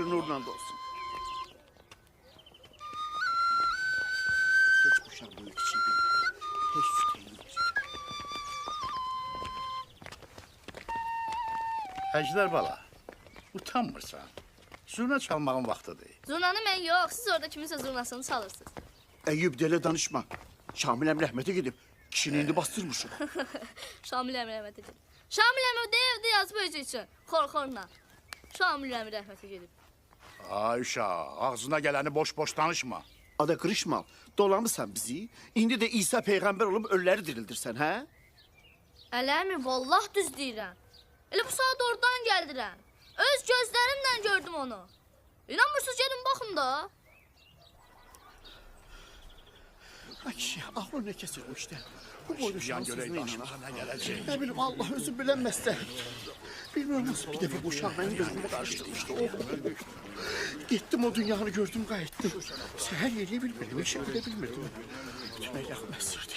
Nurla da olsun. Hiç bu şan büyük içi bilmedi. Hiç süteyim geçti. Əjdər bala, utanmırsan. Zurna çalmağın vaxtıdır. Zurnanı mən yox, siz orada kiminsə zurnasını çalırsınız. Eyüp dele danışma. Şamil em rahmete gidip kişinin indi bastırmışım. Şamil əmi rəhmətə gedib. Şamil əmi o evdə yazıb özü üçün, xorxorla. Şamil əmi rəhmətə gedib. Ay uşaq, ağzına gələni boş-boş danışma. Ada kırışma. Dolanırsan bizi. İndi de İsa peygamber olup ölüleri dirildirsen ha? Ələmi, vallah düz deyirəm. Elə bu saat oradan gəldirəm. Öz gözlərimlə gördüm onu. İnanmırsınız, gedin baxın da. Ay kişi aklın ne kesir o işte. Bu boyda Yan şans görək sözüne başımıza inanan. nə gələcək. Ne bileyim Allah özü bilemezse. Bilmiyorum nasıl bir defa bu uşaq benim gözümü karıştırmıştı. Gittim o dünyanı gördüm gayettim. Seher yediği bilmirdim, eşek bile bilmirdim. Bütün eylakım esirdi.